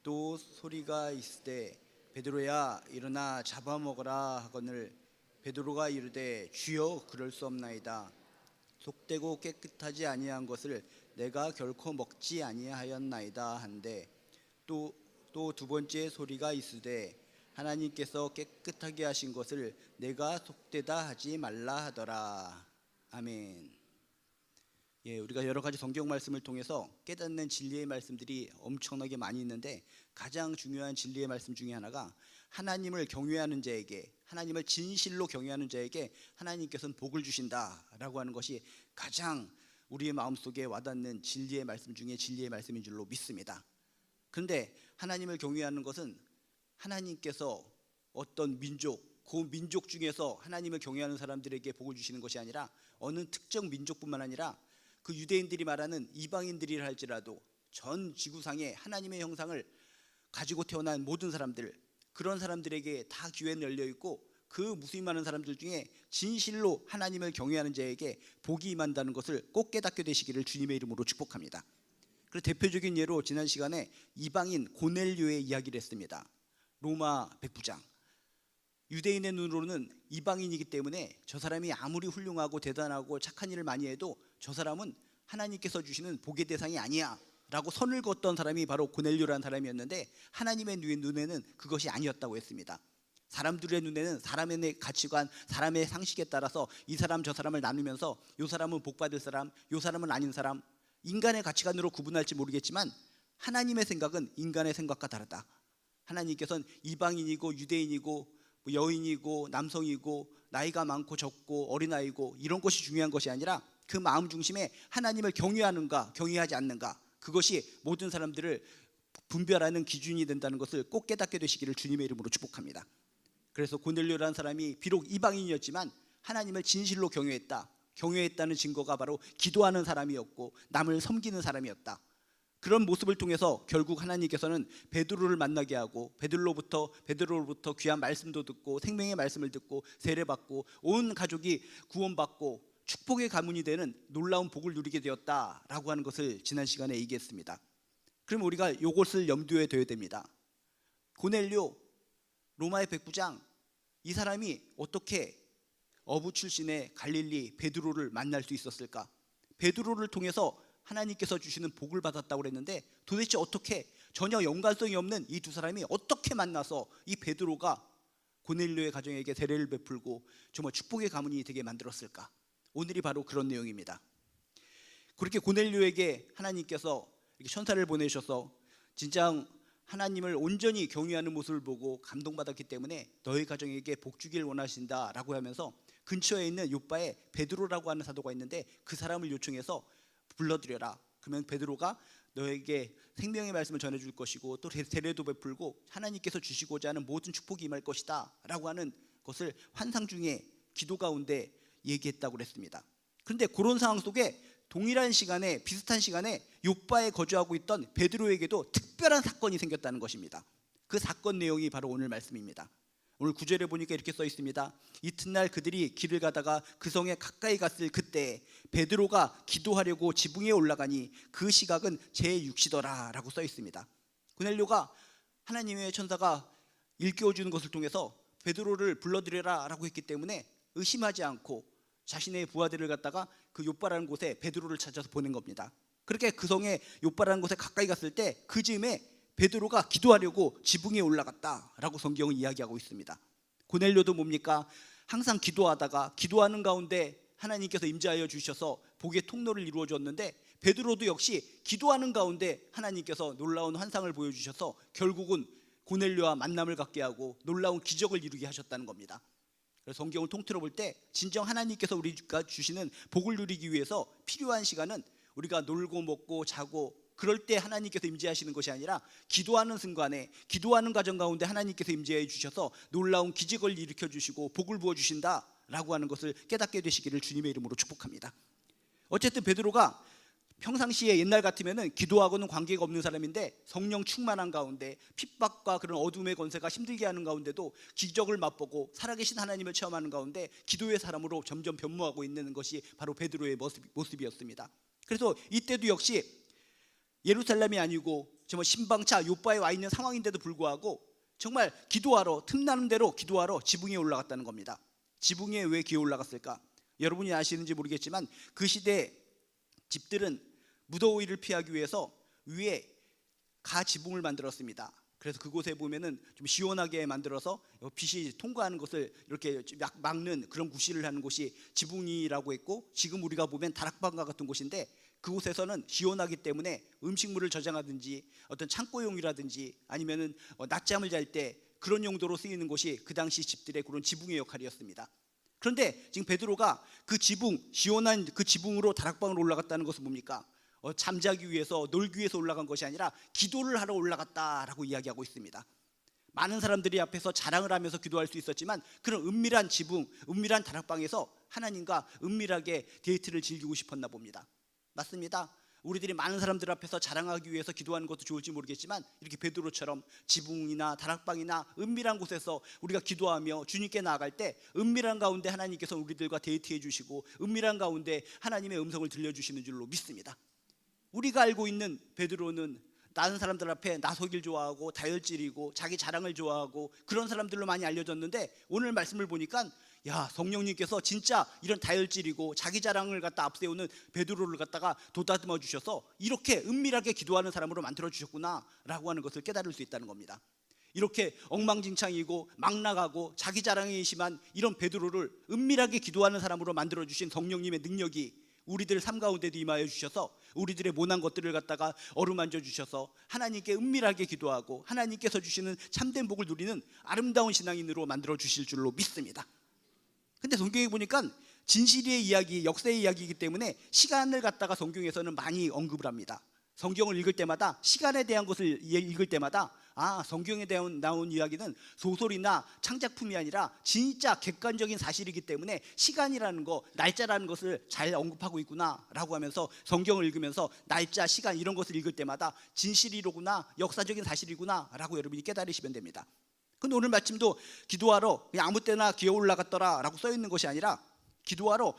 또 소리가 있으되 베드로야 일어나 잡아먹으라 하거늘 베드로가 이르되 주여 그럴 수 없나이다. 속되고 깨끗하지 아니한 것을 내가 결코 먹지 아니하였나이다 한데 또 두 번째 소리가 있으되 하나님께서 깨끗하게 하신 것을 내가 속되다 하지 말라 하더라. 아멘. 우리가 여러 가지 성경 말씀을 통해서 깨닫는 진리의 말씀들이 엄청나게 많이 있는데 가장 중요한 진리의 말씀 중에 하나가 하나님을 경외하는 자에게, 하나님을 진실로 경외하는 자에게 하나님께서는 복을 주신다라고 하는 것이 가장 우리의 마음속에 와닿는 진리의 말씀 중에 진리의 말씀인 줄로 믿습니다. 그런데 하나님을 경외하는 것은 하나님께서 어떤 민족, 그 민족 중에서 하나님을 경외하는 사람들에게 복을 주시는 것이 아니라 어느 특정 민족뿐만 아니라 그 유대인들이 말하는 이방인들이라 할지라도 전 지구상에 하나님의 형상을 가지고 태어난 모든 사람들, 그런 사람들에게 다 기회는 열려 있고 그 무수히 사람들 중에 진실로 하나님을 경외하는 자에게 복이 임한다는 것을 꼭 깨닫게 되시기를 주님의 이름으로 축복합니다. 그래서 대표적인 예로 지난 시간에 이방인 고넬료의 이야기를 했습니다. 로마 백부장, 유대인의 눈으로는 이방인이기 때문에 저 사람이 아무리 훌륭하고 대단하고 착한 일을 많이 해도 저 사람은 하나님께서 주시는 복의 대상이 아니야 라고 선을 그었던 사람이 바로 고넬료라는 사람이었는데 하나님의 눈에는 그것이 아니었다고 했습니다. 사람들의 눈에는 사람의 가치관, 사람의 상식에 따라서 이 사람 저 사람을 나누면서 이 사람은 복받을 사람, 이 사람은 아닌 사람, 인간의 가치관으로 구분할지 모르겠지만 하나님의 생각은 인간의 생각과 다르다. 하나님께서는 이방인이고 유대인이고 여인이고 남성이고 나이가 많고 적고 어린아이고 이런 것이 중요한 것이 아니라 그 마음 중심에 하나님을 경외하는가 경외하지 않는가, 그것이 모든 사람들을 분별하는 기준이 된다는 것을 꼭 깨닫게 되시기를 주님의 이름으로 축복합니다. 그래서 고넬료라는 사람이 비록 이방인이었지만 하나님을 진실로 경외했다는 증거가 바로 기도하는 사람이었고 남을 섬기는 사람이었다. 그런 모습을 통해서 결국 하나님께서는 베드로를 만나게 하고 베드로로부터 귀한 말씀도 듣고 생명의 말씀을 듣고 세례받고 온 가족이 구원받고 축복의 가문이 되는 놀라운 복을 누리게 되었다라고 하는 것을 지난 시간에 얘기했습니다. 그럼 우리가 이것을 염두에 둬야 됩니다. 고넬료, 로마의 백부장, 이 사람이 어떻게 어부 출신의 갈릴리 베드로를 만날 수 있었을까? 베드로를 통해서 하나님께서 주시는 복을 받았다고 그랬는데 도대체 어떻게, 전혀 연관성이 없는 이 두 사람이 어떻게 만나서 이 베드로가 고넬료의 가정에게 세례를 베풀고 정말 축복의 가문이 되게 만들었을까? 오늘이 바로 그런 내용입니다. 그렇게 고넬료에게 하나님께서 이렇게 천사를 보내셔서 진짜 하나님을 온전히 경외하는 모습을 보고 감동받았기 때문에 너희 가정에게 복 주길 원하신다라고 하면서 근처에 있는 요빠에 베드로라고 하는 사도가 있는데 그 사람을 요청해서 불러들여라. 그러면 베드로가 너에게 생명의 말씀을 전해줄 것이고 또 세례도 베풀고 하나님께서 주시고자 하는 모든 축복이 임할 것이다 라고 하는 것을 환상 중에 기도 가운데 얘기했다고 그랬습니다. 그런데 그런 상황 속에 동일한 시간에, 비슷한 시간에 요빠에 거주하고 있던 베드로에게도 특별한 사건이 생겼다는 것입니다. 그 사건 내용이 바로 오늘 말씀입니다. 오늘 9절에 보니까 이렇게 써 있습니다. 이튿날 그들이 길을 가다가 그 성에 가까이 갔을 그때 베드로가 기도하려고 지붕에 올라가니 그 시각은 제6시더라 라고 써 있습니다. 고넬료가 하나님의 천사가 일깨워주는 것을 통해서 베드로를 불러들여라 라고 했기 때문에 의심하지 않고 자신의 부하들을 갖다가 그 요빠라는 곳에 베드로를 찾아서 보낸 겁니다. 그렇게 그 성에 요빠라는 곳에 가까이 갔을 때 그 즈음에 베드로가 기도하려고 지붕에 올라갔다라고 성경은 이야기하고 있습니다. 고넬료도 뭡니까? 항상 기도하다가 기도하는 가운데 하나님께서 임재하여 주셔서 복의 통로를 이루어 줬는데 베드로도 역시 기도하는 가운데 하나님께서 놀라운 환상을 보여주셔서 결국은 고넬료와 만남을 갖게 하고 놀라운 기적을 이루게 하셨다는 겁니다. 그래서 성경을 통틀어 볼 때 진정 하나님께서 우리가 주시는 복을 누리기 위해서 필요한 시간은 우리가 놀고 먹고 자고 그럴 때 하나님께서 임재하시는 것이 아니라 기도하는 순간에, 기도하는 과정 가운데 하나님께서 임재해 주셔서 놀라운 기적을 일으켜 주시고 복을 부어 주신다라고 하는 것을 깨닫게 되시기를 주님의 이름으로 축복합니다. 어쨌든 베드로가 평상시에 옛날 같으면은 기도하고는 관계가 없는 사람인데 성령 충만한 가운데 핍박과 그런 어둠의 권세가 힘들게 하는 가운데도 기적을 맛보고 살아계신 하나님을 체험하는 가운데 기도의 사람으로 점점 변모하고 있는 것이 바로 베드로의 모습이었습니다. 그래서 이때도 역시 예루살렘이 아니고 정말 신방차 요바에 와 있는 상황인데도 불구하고 정말 기도하러, 틈나는 대로 기도하러 지붕에 올라갔다는 겁니다. 지붕에 왜 기어 올라갔을까? 여러분이 아시는지 모르겠지만 그 시대 집들은 무더위를 피하기 위해서 위에 가지붕을 만들었습니다. 그래서 그곳에 보면은 좀 시원하게 만들어서 빛이 통과하는 것을 이렇게 막는 그런 구실을 하는 곳이 지붕이라고 했고, 지금 우리가 보면 다락방과 같은 곳인데 그곳에서는 시원하기 때문에 음식물을 저장하든지 어떤 창고용이라든지 아니면은 낮잠을 잘 때 그런 용도로 쓰이는 곳이 그 당시 집들의 그런 지붕의 역할이었습니다. 그런데 지금 베드로가 그 지붕, 시원한 그 지붕으로 다락방으로 올라갔다는 것은 뭡니까? 잠자기 위해서, 놀기 위해서 올라간 것이 아니라 기도를 하러 올라갔다라고 이야기하고 있습니다. 많은 사람들이 앞에서 자랑을 하면서 기도할 수 있었지만 그런 은밀한 지붕, 은밀한 다락방에서 하나님과 은밀하게 데이트를 즐기고 싶었나 봅니다. 맞습니다. 우리들이 많은 사람들 앞에서 자랑하기 위해서 기도하는 것도 좋을지 모르겠지만 이렇게 베드로처럼 지붕이나 다락방이나 은밀한 곳에서 우리가 기도하며 주님께 나아갈 때 은밀한 가운데 하나님께서 우리들과 데이트해 주시고 은밀한 가운데 하나님의 음성을 들려주시는 줄로 믿습니다. 우리가 알고 있는 베드로는 다른 사람들 앞에 나서길 좋아하고 다혈질이고 자기 자랑을 좋아하고 그런 사람들로 많이 알려졌는데, 오늘 말씀을 보니까 야, 성령님께서 진짜 이런 다혈질이고 자기 자랑을 갖다 앞세우는 베드로를 갖다가 도다듬어 주셔서 이렇게 은밀하게 기도하는 사람으로 만들어 주셨구나 라고 하는 것을 깨달을 수 있다는 겁니다. 이렇게 엉망진창이고 막 나가고 자기 자랑이 심한 이런 베드로를 은밀하게 기도하는 사람으로 만들어 주신 성령님의 능력이 우리들 삶 가운데도 임하여 주셔서 우리들의 모난 것들을 갖다가 어루만져 주셔서 하나님께 은밀하게 기도하고 하나님께서 주시는 참된 복을 누리는 아름다운 신앙인으로 만들어 주실 줄로 믿습니다. 근데 성경에 보니까 진실의 이야기, 역사의 이야기이기 때문에 시간을 갖다가 성경에서는 많이 언급을 합니다. 성경을 읽을 때마다, 시간에 대한 것을 읽을 때마다 성경에 대한 나온 이야기는 소설이나 창작품이 아니라 진짜 객관적인 사실이기 때문에 시간이라는 거, 날짜라는 것을 잘 언급하고 있구나 라고 하면서 성경을 읽으면서 날짜, 시간 이런 것을 읽을 때마다 진실이로구나, 역사적인 사실이구나 라고 여러분이 깨달으시면 됩니다. 근데 오늘 말씀도 기도하러 그냥 아무 때나 기어 올라갔더라 라고 써 있는 것이 아니라 기도하러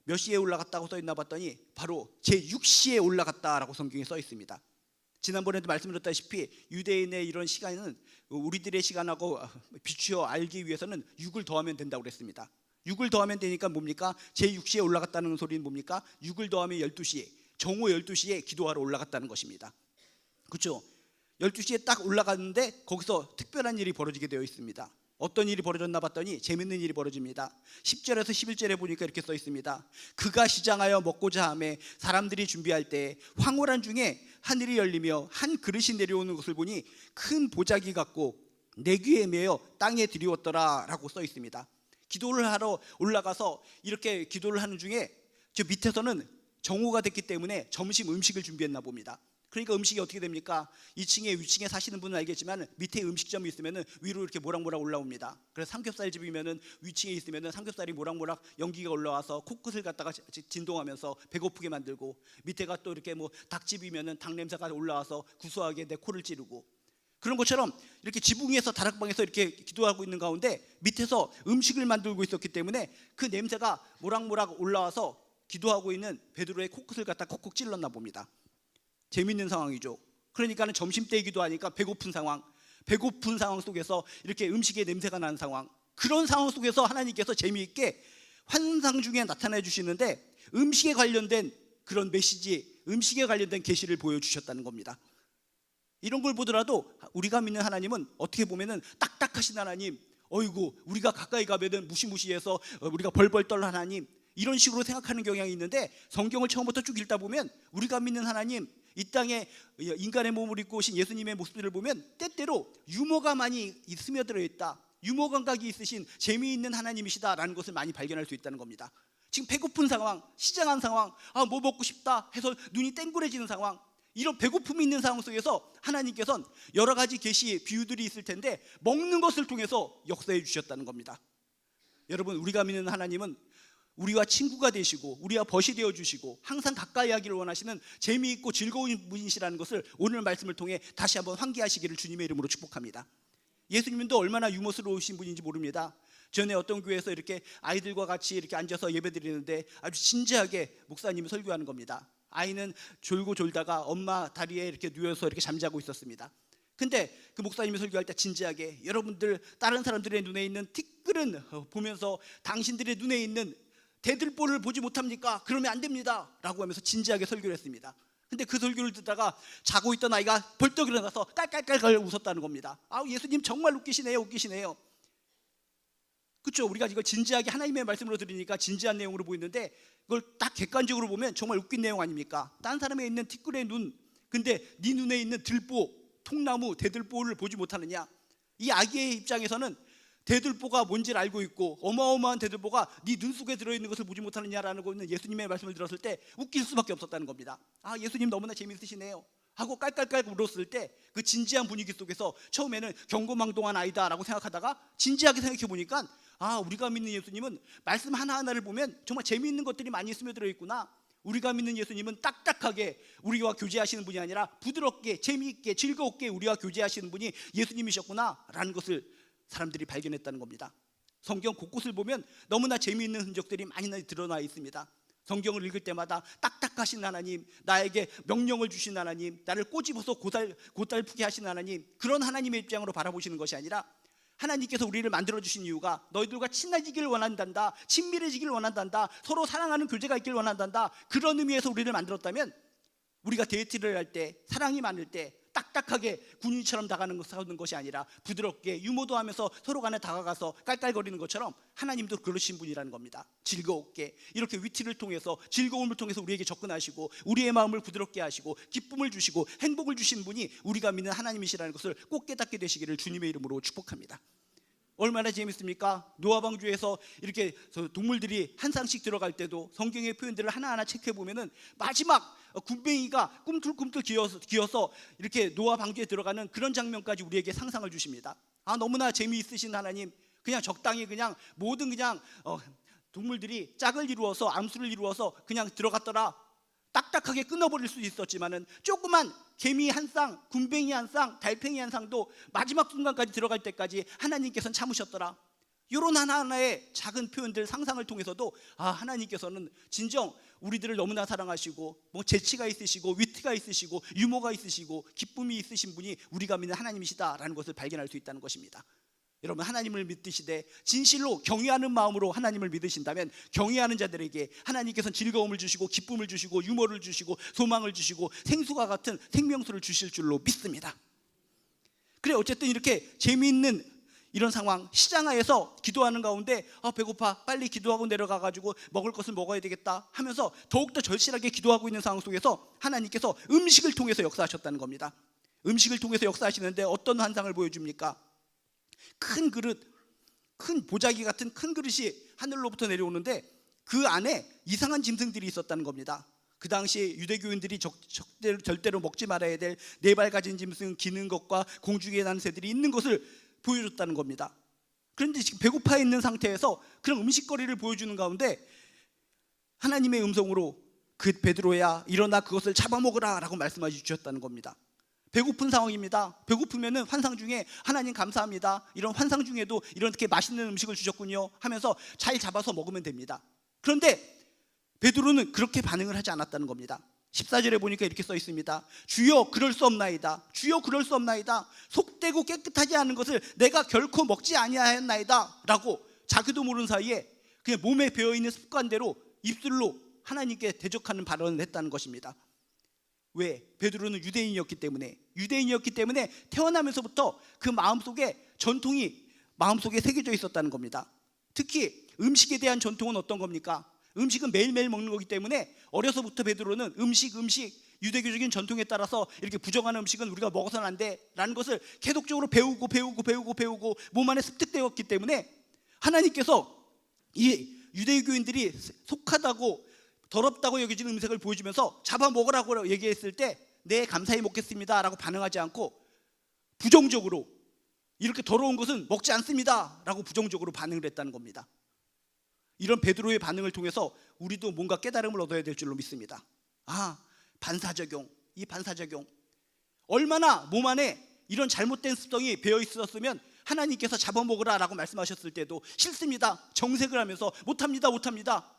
몇 시에 올라갔다고 써 있나 봤더니 바로 제6시에 올라갔다라고 성경에 써 있습니다. 지난번에도 말씀드렸다시피 유대인의 이런 시간은 우리들의 시간하고 비추어 알기 위해서는 6을 더하면 된다고 그랬습니다. 6을 더하면 되니까 뭡니까? 제6시에 올라갔다는 소리는 뭡니까? 6을 더하면 12시, 정오 12시에 기도하러 올라갔다는 것입니다. 그렇죠? 12시에 딱 올라갔는데 거기서 특별한 일이 벌어지게 되어 있습니다. 어떤 일이 벌어졌나 봤더니 재밌는 일이 벌어집니다. 10절에서 11절에 보니까 이렇게 써 있습니다. 그가 시장하여 먹고자 하매 사람들이 준비할 때 황홀한 중에 하늘이 열리며 한 그릇이 내려오는 것을 보니 큰 보자기 같고 내 귀에 매어 땅에 들이웠더라 라고 써 있습니다. 기도를 하러 올라가서 이렇게 기도를 하는 중에 저 밑에서는 정오가 됐기 때문에 점심 음식을 준비했나 봅니다. 그러니까 음식이 어떻게 됩니까? 2층에 위층에 사시는 분은 알겠지만 밑에 음식점이 있으면 위로 이렇게 모락모락 올라옵니다. 그래서 삼겹살집이면 위층에 있으면 삼겹살이 모락모락 연기가 올라와서 코끝을 갖다가 진동하면서 배고프게 만들고, 밑에가 또 이렇게 뭐 닭집이면 닭 냄새가 올라와서 구수하게 내 코를 찌르고, 그런 것처럼 이렇게 지붕 위에서 다락방에서 이렇게 기도하고 있는 가운데 밑에서 음식을 만들고 있었기 때문에 그 냄새가 모락모락 올라와서 기도하고 있는 베드로의 코끝을 갖다 콕콕 찔렀나 봅니다. 재밌는 상황이죠. 그러니까는 점심때이기도 하니까 배고픈 상황 속에서 이렇게 음식의 냄새가 나는 상황, 그런 상황 속에서 하나님께서 재미있게 환상 중에 나타내 주시는데 음식에 관련된 그런 메시지, 음식에 관련된 계시를 보여주셨다는 겁니다. 이런 걸 보더라도 우리가 믿는 하나님은 어떻게 보면은 딱딱하신 하나님, 어이구 우리가 가까이 가면은 무시무시해서 우리가 벌벌 떨 하나님, 이런 식으로 생각하는 경향이 있는데 성경을 처음부터 쭉 읽다 보면 우리가 믿는 하나님, 이 땅에 인간의 몸을 입고 오신 예수님의 모습들을 보면 때때로 유머가 많이 스며들어 있다, 유머 감각이 있으신 재미있는 하나님이시다라는 것을 많이 발견할 수 있다는 겁니다. 지금 배고픈 상황, 시장한 상황, 뭐 먹고 싶다 해서 눈이 땡그레지는 상황, 이런 배고픔이 있는 상황 속에서 하나님께서는 여러 가지 계시, 비유들이 있을 텐데 먹는 것을 통해서 역사해 주셨다는 겁니다. 여러분, 우리가 믿는 하나님은 우리와 친구가 되시고 우리와 벗이 되어 주시고 항상 가까이 하기를 원하시는 재미있고 즐거운 분이시라는 것을 오늘 말씀을 통해 다시 한번 환기하시기를 주님의 이름으로 축복합니다. 예수님도 얼마나 유머스러우신 분인지 모릅니다. 전에 어떤 교회에서 이렇게 아이들과 같이 이렇게 앉아서 예배드리는데 아주 진지하게 목사님이 설교하는 겁니다. 아이는 졸고 졸다가 엄마 다리에 이렇게 누워서 이렇게 잠자고 있었습니다. 근데 그 목사님이 설교할 때 진지하게, 여러분들 다른 사람들의 눈에 있는 티끌은 보면서 당신들의 눈에 있는 대들보를 보지 못합니까? 그러면 안 됩니다 라고 하면서 진지하게 설교를 했습니다. 근데 그 설교를 듣다가 자고 있던 아이가 벌떡 일어나서 깔깔깔깔 웃었다는 겁니다. 아, 예수님 정말 웃기시네요, 웃기시네요. 그렇죠? 우리가 이걸 진지하게 하나님의 말씀으로 들으니까 진지한 내용으로 보이는데, 그걸 딱 객관적으로 보면 정말 웃긴 내용 아닙니까? 딴 사람에 있는 티끌의 눈, 근데 네 눈에 있는 들보, 통나무, 대들보를 보지 못하느냐? 이 아기의 입장에서는 대들보가 뭔지를 알고 있고 어마어마한 대들보가 네 눈 속에 들어있는 것을 보지 못하느냐라는 거는 예수님의 말씀을 들었을 때 웃길 수밖에 없었다는 겁니다. 아, 예수님 너무나 재미있으시네요 하고 깔깔깔 울었을 때 그 진지한 분위기 속에서 처음에는 경고망동한 아이다라고 생각하다가 진지하게 생각해 보니까, 아, 우리가 믿는 예수님은 말씀 하나하나를 보면 정말 재미있는 것들이 많이 스며들어 있구나. 우리가 믿는 예수님은 딱딱하게 우리와 교제하시는 분이 아니라 부드럽게 재미있게 즐겁게 우리와 교제하시는 분이 예수님이셨구나 라는 것을 사람들이 발견했다는 겁니다. 성경 곳곳을 보면 너무나 재미있는 흔적들이 많이 드러나 있습니다. 성경을 읽을 때마다 딱딱하신 하나님, 나에게 명령을 주신 하나님, 나를 꼬집어서 고달프게 하신 하나님, 그런 하나님의 입장으로 바라보시는 것이 아니라, 하나님께서 우리를 만들어주신 이유가 너희들과 친해지기를 원한단다, 친밀해지기를 원한단다, 서로 사랑하는 교제가 있기를 원한단다, 그런 의미에서 우리를 만들었다면, 우리가 데이트를 할 때, 사랑이 많을 때 딱딱하게 군인처럼 다가가는 것이 아니라 부드럽게 유머도 하면서 서로 간에 다가가서 깔깔거리는 것처럼 하나님도 그러신 분이라는 겁니다. 즐겁게 이렇게 위트를 통해서, 즐거움을 통해서 우리에게 접근하시고 우리의 마음을 부드럽게 하시고 기쁨을 주시고 행복을 주신 분이 우리가 믿는 하나님이시라는 것을 꼭 깨닫게 되시기를 주님의 이름으로 축복합니다. 얼마나 재밌습니까? 노아방주에서 이렇게 동물들이 한 쌍씩 들어갈 때도 성경의 표현들을 하나하나 체크해 보면은 마지막 군뱅이가 꿈틀꿈틀 기어서 이렇게 노아방주에 들어가는 그런 장면까지 우리에게 상상을 주십니다. 아, 너무나 재미있으신 하나님, 그냥 적당히 그냥 모든 그냥 동물들이 짝을 이루어서 암수를 이루어서 그냥 들어갔더라, 딱딱하게 끊어버릴 수 있었지만은 조그만 개미 한 쌍, 군뱅이 한 쌍, 달팽이 한 쌍도 마지막 순간까지 들어갈 때까지 하나님께서는 참으셨더라. 이런 하나하나의 작은 표현들, 상상을 통해서도 아, 하나님께서는 진정 우리들을 너무나 사랑하시고 뭐 재치가 있으시고 위트가 있으시고 유머가 있으시고 기쁨이 있으신 분이 우리가 믿는 하나님이시다라는 것을 발견할 수 있다는 것입니다. 여러분, 하나님을 믿으시되 진실로 경외하는 마음으로 하나님을 믿으신다면 경외하는 자들에게 하나님께서는 즐거움을 주시고 기쁨을 주시고 유머를 주시고 소망을 주시고 생수와 같은 생명수를 주실 줄로 믿습니다. 그래, 어쨌든 이렇게 재미있는 이런 상황, 시장하에서 기도하는 가운데 배고파, 빨리 기도하고 내려가가지고 먹을 것을 먹어야 되겠다 하면서 더욱더 절실하게 기도하고 있는 상황 속에서 하나님께서 음식을 통해서 역사하셨다는 겁니다. 음식을 통해서 역사하시는데 어떤 환상을 보여줍니까? 큰 그릇, 큰 보자기 같은 큰 그릇이 하늘로부터 내려오는데 그 안에 이상한 짐승들이 있었다는 겁니다. 그 당시 유대교인들이 절대로 먹지 말아야 될 4발 가진 짐승, 기는 것과 공중에 나는 새들이 있는 것을 보여줬다는 겁니다. 그런데 지금 배고파 있는 상태에서 그런 음식거리를 보여주는 가운데 하나님의 음성으로 그 베드로야 일어나 그것을 잡아먹으라 라고 말씀해 주셨다는 겁니다. 배고픈 상황입니다. 배고프면은 환상 중에 하나님 감사합니다, 이런 환상 중에도 이렇게 맛있는 음식을 주셨군요 하면서 잘 잡아서 먹으면 됩니다. 그런데 베드로는 그렇게 반응을 하지 않았다는 겁니다. 14절에 보니까 이렇게 써 있습니다. 주여 그럴 수 없나이다. 주여 그럴 수 없나이다. 속되고 깨끗하지 않은 것을 내가 결코 먹지 아니하였나이다 라고 자기도 모르는 사이에 그냥 몸에 배어있는 습관대로 입술로 하나님께 대적하는 발언을 했다는 것입니다. 왜? 베드로는 유대인이었기 때문에 태어나면서부터 그 마음속에 전통이 마음속에 새겨져 있었다는 겁니다. 특히 음식에 대한 전통은 어떤 겁니까? 음식은 매일매일 먹는 거기 때문에 어려서부터 베드로는 음식 유대교적인 전통에 따라서 이렇게 부정하는 음식은 우리가 먹어서는 안 돼 라는 것을 계속적으로 배우고 몸 안에 습득되었기 때문에 하나님께서 이 유대교인들이 속하다고 더럽다고 여겨지는 음식을 보여주면서 잡아먹으라고 얘기했을 때 네, 감사히 먹겠습니다 라고 반응하지 않고 부정적으로 이렇게 더러운 것은 먹지 않습니다 라고 부정적으로 반응을 했다는 겁니다. 이런 베드로의 반응을 통해서 우리도 뭔가 깨달음을 얻어야 될 줄로 믿습니다. 반사적용, 이 반사적용, 얼마나 몸 안에 이런 잘못된 습성이 배어 있었으면 하나님께서 잡아먹으라 라고 말씀하셨을 때도 싫습니다, 정색을 하면서 못합니다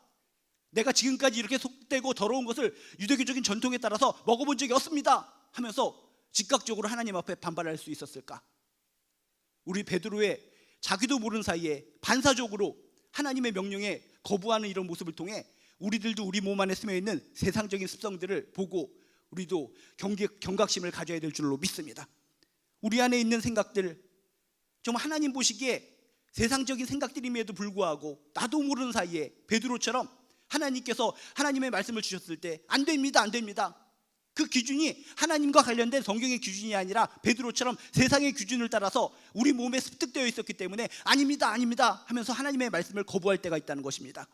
내가 지금까지 이렇게 속되고 더러운 것을 유대교적인 전통에 따라서 먹어본 적이 없습니다 하면서 즉각적으로 하나님 앞에 반발할 수 있었을까? 우리 베드로의 자기도 모르는 사이에 반사적으로 하나님의 명령에 거부하는 이런 모습을 통해 우리들도 우리 몸 안에 스며 있는 세상적인 습성들을 보고 우리도 경각심을 가져야 될 줄로 믿습니다. 우리 안에 있는 생각들, 정말 하나님 보시기에 세상적인 생각들임에도 불구하고 나도 모르는 사이에 베드로처럼 하나님께서 하나님의 말씀을 주셨을 때 안 됩니다, 안 됩니다. 그 기준이 하나님과 관련된 성경의 기준이 아니라 베드로처럼 세상의 기준을 따라서 우리 몸에 습득되어 있었기 때문에 아닙니다, 아닙니다 하면서 하나님의 말씀을 거부할 때가 있다는 것입니다.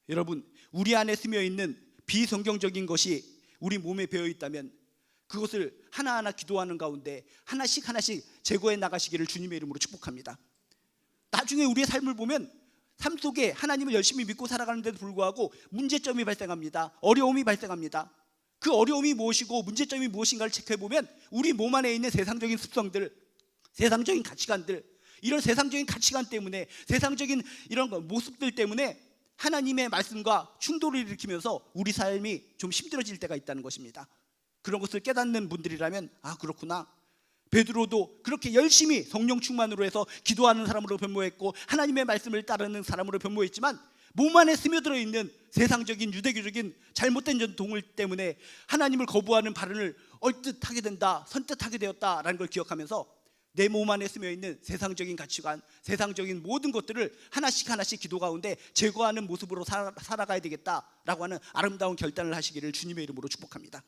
여러분, 우리 안에 스며 있는 비성경적인 것이 우리 몸에 배어 있다면 그것을 하나하나 기도하는 가운데 하나씩 제거해 나가시기를 주님의 이름으로 축복합니다. 나중에 우리의 삶을 보면 삶 속에 하나님을 열심히 믿고 살아가는데도 불구하고 문제점이 발생합니다. 어려움이 발생합니다. 그 어려움이 무엇이고 문제점이 무엇인가를 체크해보면 우리 몸 안에 있는 세상적인 습성들, 세상적인 가치관들, 이런 세상적인 가치관 때문에, 세상적인 이런 모습들 때문에 하나님의 말씀과 충돌을 일으키면서 우리 삶이 좀 힘들어질 때가 있다는 것입니다. 그런 것을 깨닫는 분들이라면 아, 그렇구나. 베드로도 그렇게 열심히 성령 충만으로 해서 기도하는 사람으로 변모했고 하나님의 말씀을 따르는 사람으로 변모했지만 몸 안에 스며들어 있는 세상적인 유대교적인 잘못된 전통을 때문에 하나님을 거부하는 발언을 얼뜻 하게 된다, 선뜻 하게 되었다라는 걸 기억하면서 내 몸 안에 스며 있는 세상적인 가치관, 세상적인 모든 것들을 하나씩 기도 가운데 제거하는 모습으로 살아가야 되겠다라고 하는 아름다운 결단을 하시기를 주님의 이름으로 축복합니다.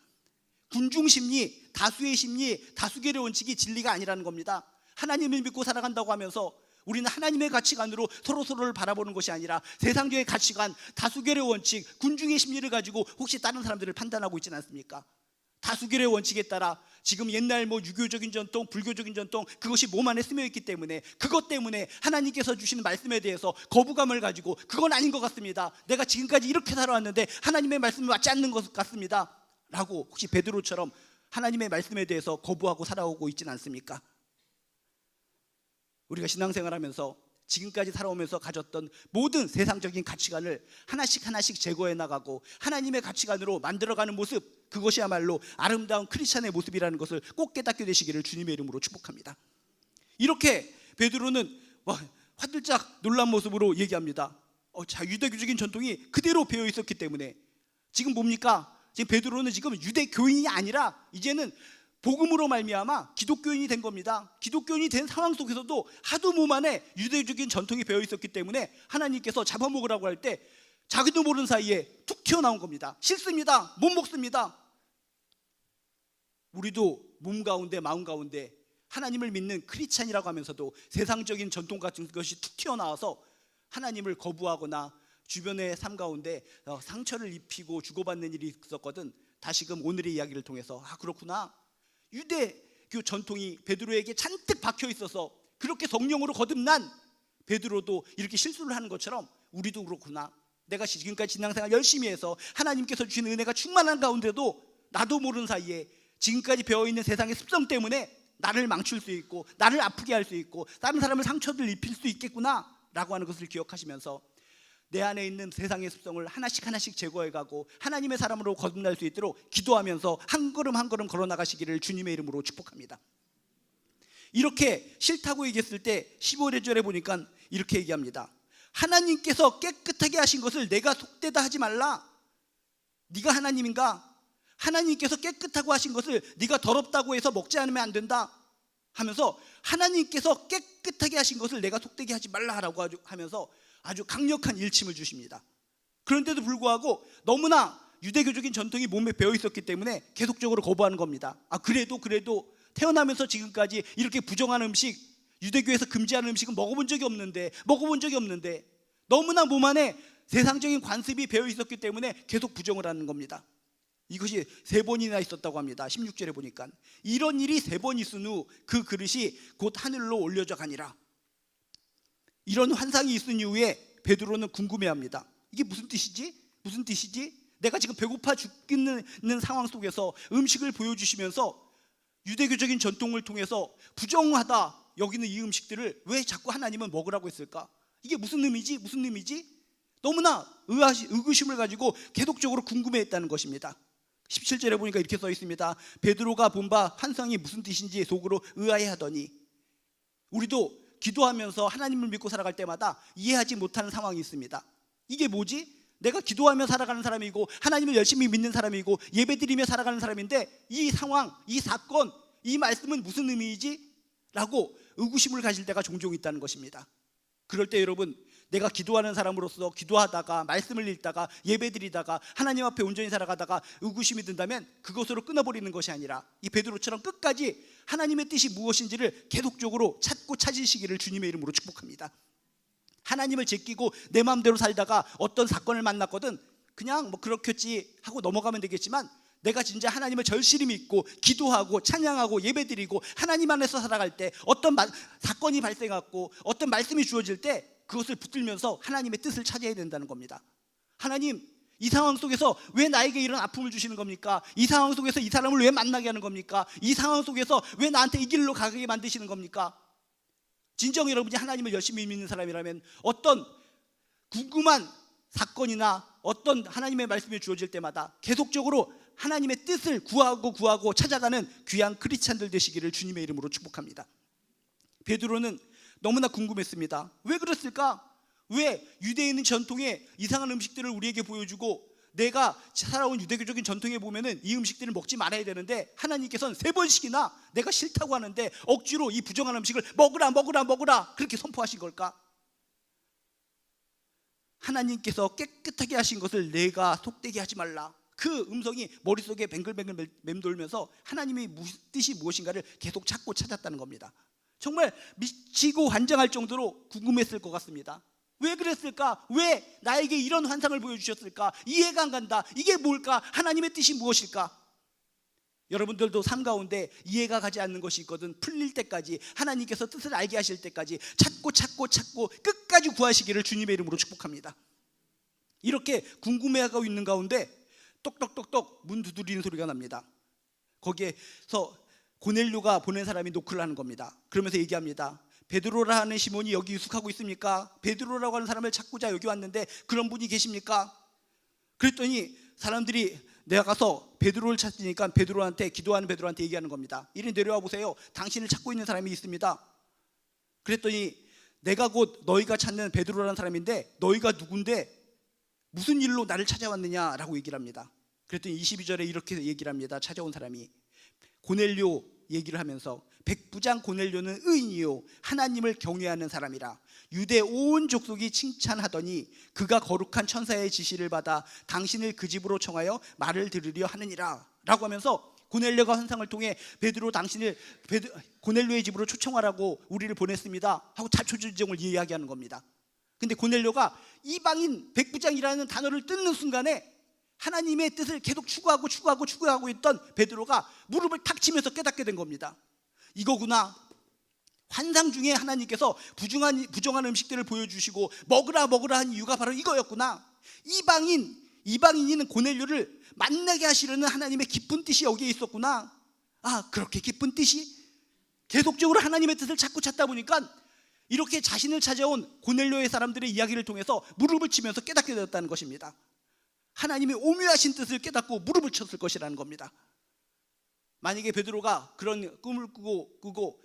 군중심리, 다수의 심리, 다수결의 원칙이 진리가 아니라는 겁니다. 하나님을 믿고 살아간다고 하면서 우리는 하나님의 가치관으로 서로를 바라보는 것이 아니라 세상적인 가치관, 다수결의 원칙, 군중의 심리를 가지고 혹시 다른 사람들을 판단하고 있지는 않습니까? 다수결의 원칙에 따라 지금 옛날 유교적인 전통, 불교적인 전통, 그것이 몸 안에 스며 있기 때문에 그것 때문에 하나님께서 주시는 말씀에 대해서 거부감을 가지고 그건 아닌 것 같습니다. 내가 지금까지 이렇게 살아왔는데 하나님의 말씀이 맞지 않는 것 같습니다 라고 혹시 베드로처럼 하나님의 말씀에 대해서 거부하고 살아오고 있지는 않습니까? 우리가 신앙생활하면서 지금까지 살아오면서 가졌던 모든 세상적인 가치관을 하나씩 제거해 나가고 하나님의 가치관으로 만들어가는 모습, 그것이야말로 아름다운 크리스찬의 모습이라는 것을 꼭 깨닫게 되시기를 주님의 이름으로 축복합니다. 이렇게 베드로는 화들짝 놀란 모습으로 얘기합니다. 유대교적인 전통이 그대로 배어 있었기 때문에 지금 뭡니까? 지금 베드로는 지금 유대교인이 아니라 이제는 복음으로 말미암아 기독교인이 된 겁니다. 기독교인이 된 상황 속에서도 하도 몸 안에 유대적인 전통이 배어 있었기 때문에 하나님께서 잡아먹으라고 할 때 자기도 모르는 사이에 툭 튀어나온 겁니다. 싫습니다. 못 먹습니다. 우리도 몸 가운데 마음 가운데 하나님을 믿는 크리스찬이라고 하면서도 세상적인 전통 같은 것이 툭 튀어나와서 하나님을 거부하거나 주변의 삶 가운데 상처를 입히고 주고받는 일이 있었거든. 다시금 오늘의 이야기를 통해서 그렇구나, 유대교 전통이 베드로에게 잔뜩 박혀 있어서 그렇게 성령으로 거듭난 베드로도 이렇게 실수를 하는 것처럼 우리도 그렇구나. 내가 지금까지 신앙생활 열심히 해서 하나님께서 주신 은혜가 충만한 가운데도 나도 모르는 사이에 지금까지 배어있는 세상의 습성 때문에 나를 망칠 수 있고 나를 아프게 할 수 있고 다른 사람을 상처를 입힐 수 있겠구나 라고 하는 것을 기억하시면서 내 안에 있는 세상의 습성을 하나씩 제거해가고 하나님의 사람으로 거듭날 수 있도록 기도하면서 한 걸음 걸어 나가시기를 주님의 이름으로 축복합니다. 이렇게 싫다고 얘기했을 때 15절에 보니까 이렇게 얘기합니다. 하나님께서 깨끗하게 하신 것을 내가 속되다 하지 말라. 네가 하나님인가? 하나님께서 깨끗하고 하신 것을 네가 더럽다고 해서 먹지 않으면 안 된다 하면서 하나님께서 깨끗하게 하신 것을 내가 속되게 하지 말라라고 하면서 아주 강력한 일침을 주십니다. 그런데도 불구하고 너무나 유대교적인 전통이 몸에 배어 있었기 때문에 계속적으로 거부하는 겁니다. 그래도 태어나면서 지금까지 이렇게 부정한 음식, 유대교에서 금지하는 음식은 먹어본 적이 없는데 너무나 몸 안에 세상적인 관습이 배어 있었기 때문에 계속 부정을 하는 겁니다. 이것이 3번이나 있었다고 합니다. 16절에 보니까 이런 일이 3번 있은 후 그 그릇이 곧 하늘로 올려져 가니라. 이런 환상이 있은 이후에 베드로는 궁금해합니다. 이게 무슨 뜻이지? 내가 지금 배고파 죽겠는 상황 속에서 음식을 보여주시면서 유대교적인 전통을 통해서 부정하다 여기는 이 음식들을 왜 자꾸 하나님은 먹으라고 했을까? 이게 무슨 의미지? 너무나 의구심을 가지고 계속적으로 궁금해했다는 것입니다. 17절에 보니까 이렇게 써 있습니다. 베드로가 본 바 환상이 무슨 뜻인지 속으로 의아해하더니. 우리도 기도하면서 하나님을 믿고 살아갈 때마다 이해하지 못하는 상황이 있습니다. 이게 뭐지? 내가 기도하며 살아가는 사람이고 하나님을 열심히 믿는 사람이고 예배드리며 살아가는 사람인데 이 상황, 이 사건, 이 말씀은 무슨 의미이지? 라고 의구심을 가질 때가 종종 있다는 것입니다. 그럴 때 여러분, 내가 기도하는 사람으로서 기도하다가 말씀을 읽다가 예배드리다가 하나님 앞에 온전히 살아가다가 의구심이 든다면 그것으로 끊어버리는 것이 아니라 이 베드로처럼 끝까지 하나님의 뜻이 무엇인지를 계속적으로 찾고 찾으시기를 주님의 이름으로 축복합니다. 하나님을 제끼고 내 마음대로 살다가 어떤 사건을 만났거든 그냥 뭐 그렇겠지 하고 넘어가면 되겠지만, 내가 진짜 하나님을 절실히 믿고 기도하고 찬양하고 예배드리고 하나님 안에서 살아갈 때 어떤 사건이 발생하고 어떤 말씀이 주어질 때 그것을 붙들면서 하나님의 뜻을 찾아야 된다는 겁니다. 하나님, 이 상황 속에서 왜 나에게 이런 아픔을 주시는 겁니까? 이 상황 속에서 이 사람을 왜 만나게 하는 겁니까? 이 상황 속에서 왜 나한테 이 길로 가게 만드시는 겁니까? 진정 여러분이 하나님을 열심히 믿는 사람이라면 어떤 궁금한 사건이나 어떤 하나님의 말씀이 주어질 때마다 계속적으로 하나님의 뜻을 구하고 찾아가는 귀한 크리스찬들 되시기를 주님의 이름으로 축복합니다. 베드로는 너무나 궁금했습니다. 왜 그랬을까? 왜 유대인은 전통의 이상한 음식들을 우리에게 보여주고 내가 살아온 유대교적인 전통에 보면은 이 음식들을 먹지 말아야 되는데 하나님께서는 3번씩이나 내가 싫다고 하는데 억지로 이 부정한 음식을 먹으라 그렇게 선포하신 걸까? 하나님께서 깨끗하게 하신 것을 내가 속되게 하지 말라. 그 음성이 머릿속에 뱅글뱅글 맴돌면서 하나님의 뜻이 무엇인가를 계속 찾고 찾았다는 겁니다. 정말 미치고 환장할 정도로 궁금했을 것 같습니다. 왜 그랬을까? 왜 나에게 이런 환상을 보여주셨을까? 이해가 안 간다. 이게 뭘까? 하나님의 뜻이 무엇일까? 여러분들도 삶 가운데 이해가 가지 않는 것이 있거든. 풀릴 때까지, 하나님께서 뜻을 알게 하실 때까지 찾고 끝까지 구하시기를 주님의 이름으로 축복합니다. 이렇게 궁금해하고 있는 가운데 똑똑똑똑 문 두드리는 소리가 납니다. 거기에서 고넬료가 보낸 사람이 노크를 하는 겁니다. 그러면서 얘기합니다. 베드로라 하는 시몬이 여기 유숙하고 있습니까? 베드로라고 하는 사람을 찾고자 여기 왔는데 그런 분이 계십니까? 그랬더니 사람들이 내가 가서 베드로를 찾으니까 베드로한테, 기도하는 베드로한테 얘기하는 겁니다. 이리 내려와 보세요. 당신을 찾고 있는 사람이 있습니다. 그랬더니 내가 곧 너희가 찾는 베드로라는 사람인데 너희가 누군데 무슨 일로 나를 찾아왔느냐라고 얘기를 합니다. 그랬더니 22절에 이렇게 얘기를 합니다. 찾아온 사람이 고넬료 얘기를 하면서 백부장 고넬료는 의인이요 하나님을 경외하는 사람이라 유대 온 족속이 칭찬하더니 그가 거룩한 천사의 지시를 받아 당신을 그 집으로 청하여 말을 들으려 하느니라 라고 하면서 고넬료가 환상을 통해 베드로 당신을 고넬료의 집으로 초청하라고 우리를 보냈습니다 하고 자초지종을 이야기하는 겁니다. 근데 고넬료가 이방인 백부장이라는 단어를 뜯는 순간에 하나님의 뜻을 계속 추구하고 있던 베드로가 무릎을 탁 치면서 깨닫게 된 겁니다. 이거구나. 환상 중에 하나님께서 부정한 음식들을 보여주시고 먹으라 한 이유가 바로 이거였구나. 이방인인 고넬료를 만나게 하시려는 하나님의 깊은 뜻이 여기에 있었구나. 아, 그렇게 깊은 뜻이? 계속적으로 하나님의 뜻을 자꾸 찾다 보니까 이렇게 자신을 찾아온 고넬료의 사람들의 이야기를 통해서 무릎을 치면서 깨닫게 되었다는 것입니다. 하나님의 오묘하신 뜻을 깨닫고 무릎을 쳤을 것이라는 겁니다. 만약에 베드로가 그런 꿈을 꾸고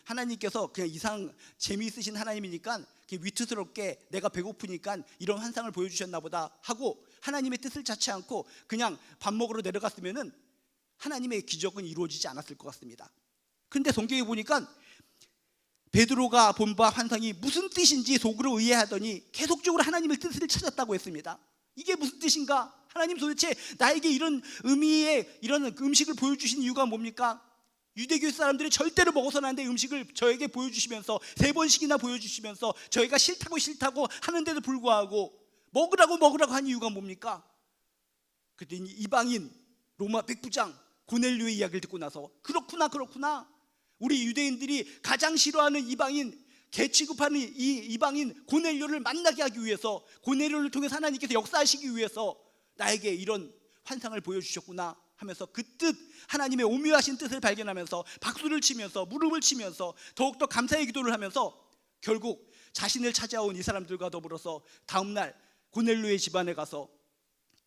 하나님께서 그냥 재미있으신 하나님이니까 위트스럽게 내가 배고프니까 이런 환상을 보여주셨나 보다 하고 하나님의 뜻을 찾지 않고 그냥 밥 먹으러 내려갔으면은 하나님의 기적은 이루어지지 않았을 것 같습니다. 그런데 성경에 보니까 베드로가 본 바 환상이 무슨 뜻인지 속으로 의아하더니 계속적으로 하나님의 뜻을 찾았다고 했습니다. 이게 무슨 뜻인가? 하나님 도대체 나에게 이런 의미의 이런 음식을 보여주신 이유가 뭡니까? 유대교 사람들이 절대로 먹어서는 안 될 음식을 저에게 보여주시면서 3번씩이나 보여주시면서 저희가 싫다고 하는데도 불구하고 먹으라고 한 이유가 뭡니까? 그랬더니 이방인 로마 백부장 고넬료의 이야기를 듣고 나서 그렇구나. 우리 유대인들이 가장 싫어하는 이방인, 개 취급하는 이 이방인 고넬료를 만나게 하기 위해서, 고넬료를 통해서 하나님께서 역사하시기 위해서 나에게 이런 환상을 보여주셨구나 하면서 그 뜻, 하나님의 오묘하신 뜻을 발견하면서 박수를 치면서 무릎을 치면서 더욱더 감사의 기도를 하면서 결국 자신을 찾아온 이 사람들과 더불어서 다음날 고넬료의 집안에 가서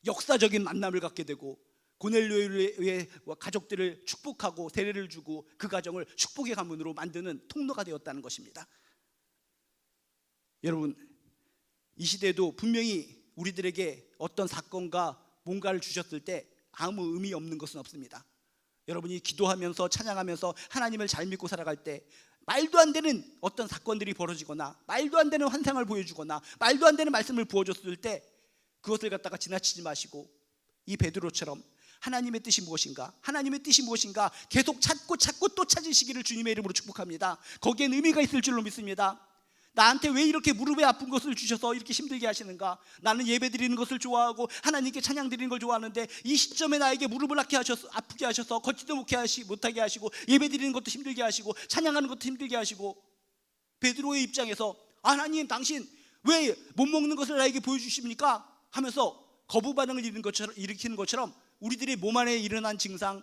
역사적인 만남을 갖게 되고 고넬료의 가족들을 축복하고 세례를 주고 그 가정을 축복의 가문으로 만드는 통로가 되었다는 것입니다. 여러분, 이 시대도 분명히 우리들에게 어떤 사건과 뭔가를 주셨을 때 아무 의미 없는 것은 없습니다. 여러분이 기도하면서 찬양하면서 하나님을 잘 믿고 살아갈 때 말도 안 되는 어떤 사건들이 벌어지거나 말도 안 되는 환상을 보여주거나 말도 안 되는 말씀을 부어줬을 때 그것을 갖다가 지나치지 마시고 이 베드로처럼 하나님의 뜻이 무엇인가, 하나님의 뜻이 무엇인가 계속 찾고 또 찾으시기를 주님의 이름으로 축복합니다. 거기엔 의미가 있을 줄로 믿습니다. 나한테 왜 이렇게 무릎에 아픈 것을 주셔서 이렇게 힘들게 하시는가? 나는 예배 드리는 것을 좋아하고 하나님께 찬양 드리는 걸 좋아하는데 이 시점에 나에게 무릎을 아프게 하셔서 걷지도 못하게 하시고 예배 드리는 것도 힘들게 하시고 찬양하는 것도 힘들게 하시고, 베드로의 입장에서 하나님 당신 왜 못 먹는 것을 나에게 보여주십니까? 하면서 거부 반응을 일으키는 것처럼 우리들의 몸 안에 일어난 증상,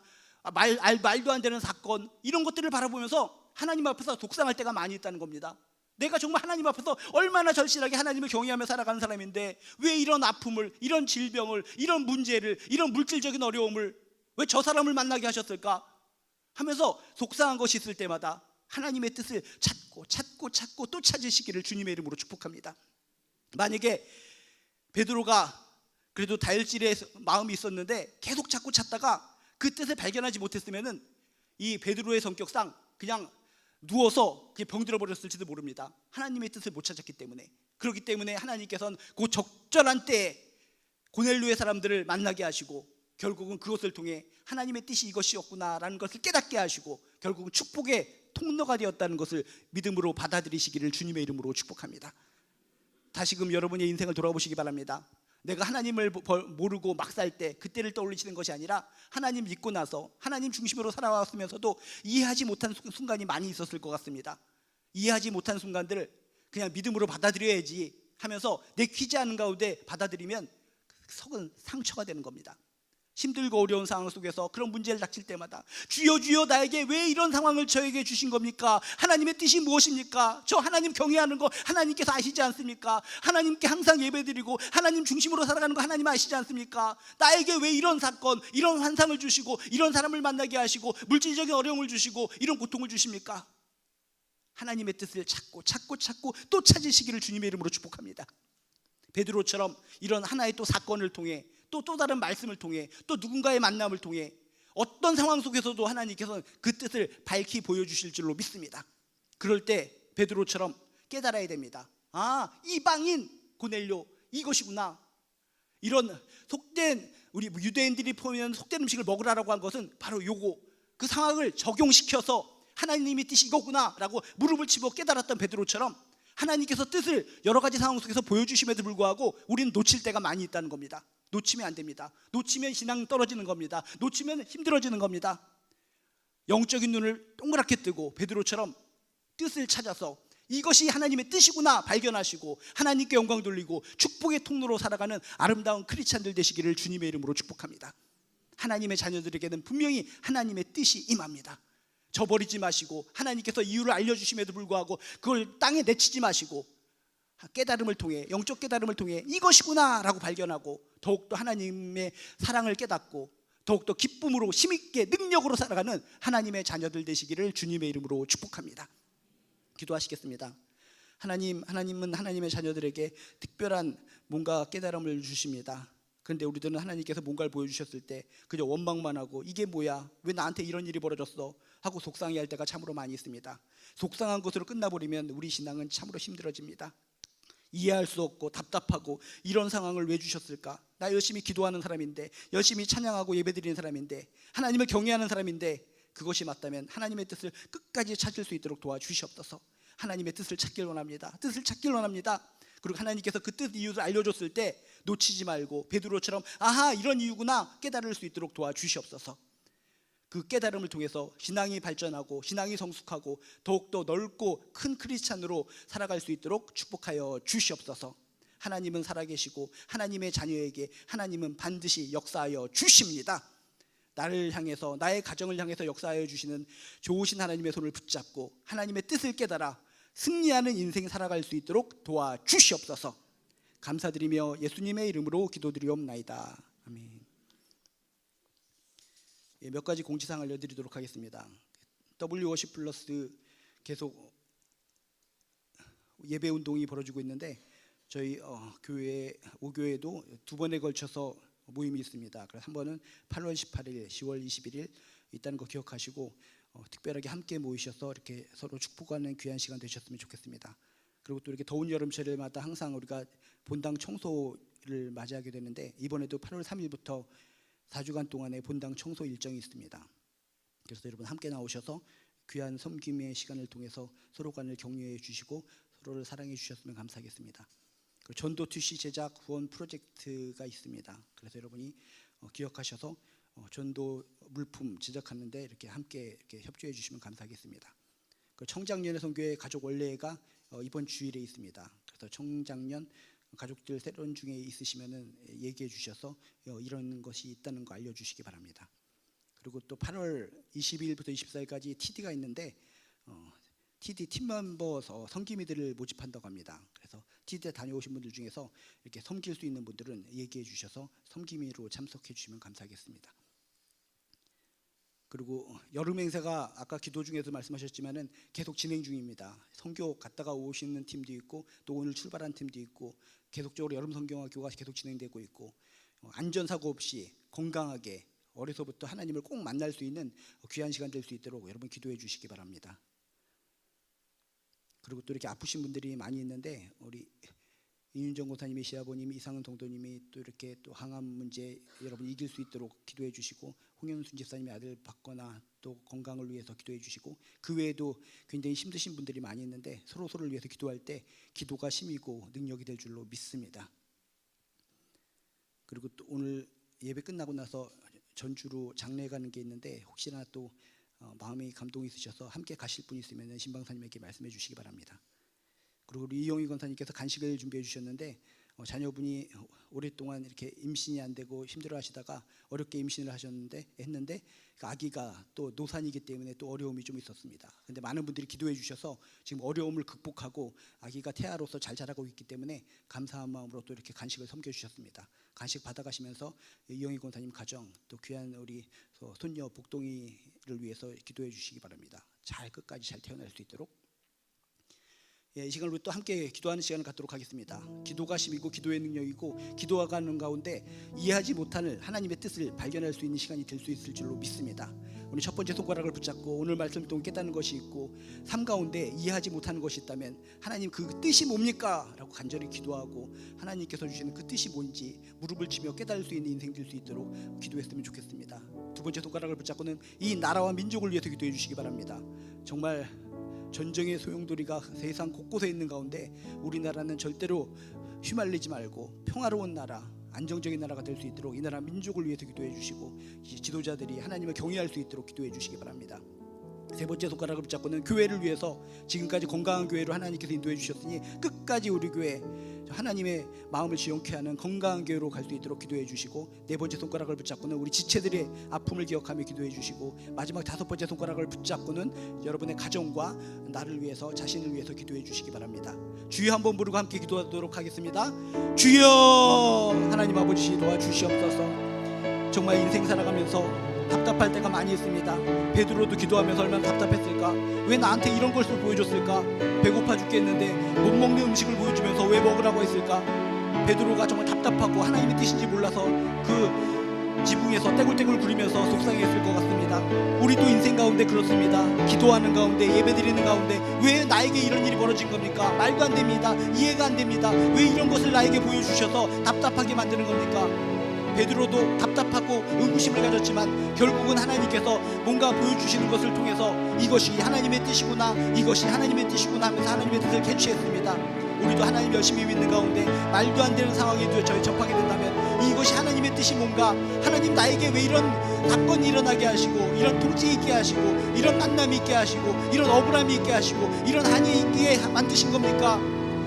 말도 안 되는 사건, 이런 것들을 바라보면서 하나님 앞에서 속상할 때가 많이 있다는 겁니다. 내가 정말 하나님 앞에서 얼마나 절실하게 하나님을 경외하며 살아가는 사람인데 왜 이런 아픔을, 이런 질병을, 이런 문제를, 이런 물질적인 어려움을 왜 저 사람을 만나게 하셨을까 하면서 속상한 것이 있을 때마다 하나님의 뜻을 찾고 또 찾으시기를 주님의 이름으로 축복합니다. 만약에 베드로가 그래도 다혈질의 마음이 있었는데 계속 찾다가 그 뜻을 발견하지 못했으면은 이 베드로의 성격상 그냥 누워서 병들어 버렸을지도 모릅니다. 하나님의 뜻을 못 찾았기 때문에. 그렇기 때문에 하나님께서는 그 적절한 때에 고넬료의 사람들을 만나게 하시고 결국은 그것을 통해 하나님의 뜻이 이것이었구나라는 것을 깨닫게 하시고 결국은 축복의 통로가 되었다는 것을 믿음으로 받아들이시기를 주님의 이름으로 축복합니다. 다시금 여러분의 인생을 돌아보시기 바랍니다. 내가 하나님을 모르고 막 살 때 그때를 떠올리시는 것이 아니라 하나님 믿고 나서 하나님 중심으로 살아왔으면서도 이해하지 못한 순간이 많이 있었을 것 같습니다. 이해하지 못한 순간들을 그냥 믿음으로 받아들여야지 하면서 내키지 않은 가운데 받아들이면 속은 상처가 되는 겁니다. 힘들고 어려운 상황 속에서 그런 문제를 닥칠 때마다 주여 나에게 왜 이런 상황을 저에게 주신 겁니까? 하나님의 뜻이 무엇입니까? 저 하나님 경외하는 거 하나님께서 아시지 않습니까? 하나님께 항상 예배드리고 하나님 중심으로 살아가는 거 하나님 아시지 않습니까? 나에게 왜 이런 사건, 이런 환상을 주시고 이런 사람을 만나게 하시고 물질적인 어려움을 주시고 이런 고통을 주십니까? 하나님의 뜻을 찾고 또 찾으시기를 주님의 이름으로 축복합니다. 베드로처럼 이런 하나의 또 사건을 통해 또 다른 말씀을 통해 또 누군가의 만남을 통해 어떤 상황 속에서도 하나님께서는 그 뜻을 밝히 보여주실 줄로 믿습니다. 그럴 때 베드로처럼 깨달아야 됩니다. 이방인 고넬료 이것이구나. 이런 속된, 우리 유대인들이 보면 속된 음식을 먹으라고 한 것은 바로 요거, 그 상황을 적용시켜서 하나님의 뜻이 이거구나 라고 무릎을 치고 깨달았던 베드로처럼 하나님께서 뜻을 여러 가지 상황 속에서 보여주심에도 불구하고 우리는 놓칠 때가 많이 있다는 겁니다. 놓치면 안 됩니다. 놓치면 신앙 떨어지는 겁니다. 놓치면 힘들어지는 겁니다. 영적인 눈을 동그랗게 뜨고 베드로처럼 뜻을 찾아서 이것이 하나님의 뜻이구나 발견하시고 하나님께 영광 돌리고 축복의 통로로 살아가는 아름다운 크리스찬들 되시기를 주님의 이름으로 축복합니다. 하나님의 자녀들에게는 분명히 하나님의 뜻이 임합니다. 저버리지 마시고 하나님께서 이유를 알려주심에도 불구하고 그걸 땅에 내치지 마시고 깨달음을 통해, 영적 깨달음을 통해 이것이구나 라고 발견하고 더욱더 하나님의 사랑을 깨닫고 더욱더 기쁨으로 힘있게 능력으로 살아가는 하나님의 자녀들 되시기를 주님의 이름으로 축복합니다. 기도하시겠습니다. 하나님은 하나님의 자녀들에게 특별한 뭔가 깨달음을 주십니다. 그런데 우리들은 하나님께서 뭔가를 보여주셨을 때 그저 원망만 하고 이게 뭐야, 왜 나한테 이런 일이 벌어졌어 하고 속상해할 때가 참으로 많이 있습니다. 속상한 것으로 끝나버리면 우리 신앙은 참으로 힘들어집니다. 이해할 수 없고 답답하고 이런 상황을 왜 주셨을까? 나 열심히 기도하는 사람인데, 열심히 찬양하고 예배드리는 사람인데, 하나님을 경외하는 사람인데, 그것이 맞다면 하나님의 뜻을 끝까지 찾을 수 있도록 도와주시옵소서. 하나님의 뜻을 찾길 원합니다. 뜻을 찾길 원합니다. 그리고 하나님께서 그 뜻 이유를 알려줬을 때 놓치지 말고 베드로처럼 이런 이유구나 깨달을 수 있도록 도와주시옵소서. 그 깨달음을 통해서 신앙이 발전하고 신앙이 성숙하고 더욱더 넓고 큰 크리스찬으로 살아갈 수 있도록 축복하여 주시옵소서. 하나님은 살아계시고 하나님의 자녀에게 하나님은 반드시 역사하여 주십니다. 나를 향해서, 나의 가정을 향해서 역사하여 주시는 좋으신 하나님의 손을 붙잡고 하나님의 뜻을 깨달아 승리하는 인생 살아갈 수 있도록 도와주시옵소서. 감사드리며 예수님의 이름으로 기도드리옵나이다. 아멘. 몇 가지 공지사항 알려드리도록 하겠습니다. WWORship 플러스 계속 예배 운동이 벌어지고 있는데 저희 교회 5교회도 2번에 걸쳐서 모임이 있습니다. 그래서 한 번은 8월 18일, 10월 21일 있다는 거 기억하시고 특별하게 함께 모이셔서 이렇게 서로 축복하는 귀한 시간 되셨으면 좋겠습니다. 그리고 또 이렇게 더운 여름철마다 항상 우리가 본당 청소를 맞이하게 되는데 이번에도 8월 3일부터 4주간 동안의 본당 청소 일정이 있습니다. 그래서 여러분 함께 나오셔서 귀한 섬김의 시간을 통해서 서로 간을 격려해 주시고 서로를 사랑해 주셨으면 감사하겠습니다. 전도 TC 제작 후원 프로젝트가 있습니다. 그래서 여러분이 기억하셔서 전도 물품 제작하는데 이렇게 함께 이렇게 협조해 주시면 감사하겠습니다. 청작년의 선교회 가족 원례회가 이번 주일에 있습니다. 그래서 청작년 가족들 세론 중에 있으시면은 얘기해 주셔서 이런 것이 있다는 거 알려주시기 바랍니다. 그리고 또 8월 22일부터 24일까지 TD가 있는데 TD 팀 멤버 섬김이들을 모집한다고 합니다. 그래서 TD에 다녀오신 분들 중에서 이렇게 섬길 수 있는 분들은 얘기해 주셔서 섬김이로 참석해 주시면 감사하겠습니다. 그리고 여름 행사가 아까 기도 중에서 말씀하셨지만은 계속 진행 중입니다. 선교 갔다가 오시는 팀도 있고 또 오늘 출발한 팀도 있고 계속적으로 여름 성경학교가 계속 진행되고 있고 안전사고 없이 건강하게 어려서부터 하나님을 꼭 만날 수 있는 귀한 시간 될 수 있도록 여러분 기도해 주시기 바랍니다. 그리고 또 이렇게 아프신 분들이 많이 있는데 우리 이윤정 고사님의 시아버님, 이상은 동도님이 또 이렇게 또 항암 문제 여러분 이길 수 있도록 기도해 주시고 홍현순 집사님의 아들 받거나 또 건강을 위해서 기도해 주시고 그 외에도 굉장히 힘드신 분들이 많이 있는데 서로를 위해서 기도할 때 기도가 힘이고 능력이 될 줄로 믿습니다. 그리고 또 오늘 예배 끝나고 나서 전주로 장례 가는 게 있는데 혹시나 또 마음에 감동이 있으셔서 함께 가실 분이 있으면 신방사님에게 말씀해 주시기 바랍니다. 그리고 우리 이용희 권사님께서 간식을 준비해 주셨는데 자녀분이 오랫동안 이렇게 임신이 안 되고 힘들어 하시다가 어렵게 임신을 했는데 그 아기가 또 노산이기 때문에 또 어려움이 좀 있었습니다. 근데 많은 분들이 기도해 주셔서 지금 어려움을 극복하고 아기가 태아로서 잘 자라고 있기 때문에 감사한 마음으로 또 이렇게 간식을 섬겨 주셨습니다. 간식 받아가시면서 이용희 권사님 가정 또 귀한 우리 손녀 복동이를 위해서 기도해 주시기 바랍니다. 잘 끝까지 잘 태어날 수 있도록. 이 시간을 우리 또 함께 기도하는 시간을 갖도록 하겠습니다. 기도가 힘이고 기도의 능력이고 기도하는 가운데 이해하지 못하는 하나님의 뜻을 발견할 수 있는 시간이 될 수 있을 줄로 믿습니다. 오늘 첫 번째 손가락을 붙잡고 오늘 말씀을 통해 깨닫는 것이 있고 삶 가운데 이해하지 못하는 것이 있다면 하나님 그 뜻이 뭡니까? 라고 간절히 기도하고 하나님께서 주시는 그 뜻이 뭔지 무릎을 치며 깨달을 수 있는 인생 될 수 있도록 기도했으면 좋겠습니다. 두 번째 손가락을 붙잡고는 이 나라와 민족을 위해서 기도해 주시기 바랍니다. 정말 전쟁의 소용돌이가 세상 곳곳에 있는 가운데 우리나라는 절대로 휘말리지 말고 평화로운 나라, 안정적인 나라가 될 수 있도록 이 나라 민족을 위해서 기도해 주시고 지도자들이 하나님을 경외할 수 있도록 기도해 주시기 바랍니다. 세 번째 손가락을 붙잡고는 교회를 위해서 지금까지 건강한 교회로 하나님께서 인도해 주셨으니 끝까지 우리 교회 하나님의 마음을 지용케 하는 건강한 교회로 갈 수 있도록 기도해 주시고 네 번째 손가락을 붙잡고는 우리 지체들의 아픔을 기억하며 기도해 주시고 마지막 다섯 번째 손가락을 붙잡고는 여러분의 가정과 나를 위해서 자신을 위해서 기도해 주시기 바랍니다. 주여 한번 부르고 함께 기도하도록 하겠습니다. 주여 하나님 아버지 도와주시옵소서. 정말 인생 살아가면서 답답할 때가 많이 있습니다. 베드로도 기도하면서 얼마나 답답했을까? 왜 나한테 이런 것을 보여줬을까? 배고파 죽겠는데 못 먹는 음식을 보여주면서 왜 먹으라고 했을까? 베드로가 정말 답답하고 하나님의 뜻인지 몰라서 그 지붕에서 떼굴떼굴 구리면서 속상했을 것 같습니다. 우리도 인생 가운데 그렇습니다. 기도하는 가운데 예배드리는 가운데 왜 나에게 이런 일이 벌어진 겁니까? 말도 안 됩니다. 이해가 안 됩니다. 왜 이런 것을 나에게 보여주셔서 답답하게 만드는 겁니까? 베드로도 답답하고 의구심을 가졌지만 결국은 하나님께서 뭔가 보여주시는 것을 통해서 이것이 하나님의 뜻이구나, 이것이 하나님의 뜻이구나 하면서 하나님의 뜻을 캐치했습니다. 우리도 하나님 열심히 믿는 가운데 말도 안 되는 상황이 저희 접하게 된다면 이것이 하나님의 뜻이 뭔가, 하나님 나에게 왜 이런 사건이 일어나게 하시고 이런 통치 있게 하시고 이런 만남이 있게 하시고 이런 억울함이 있게 하시고 이런 한이 있게 만드신 겁니까?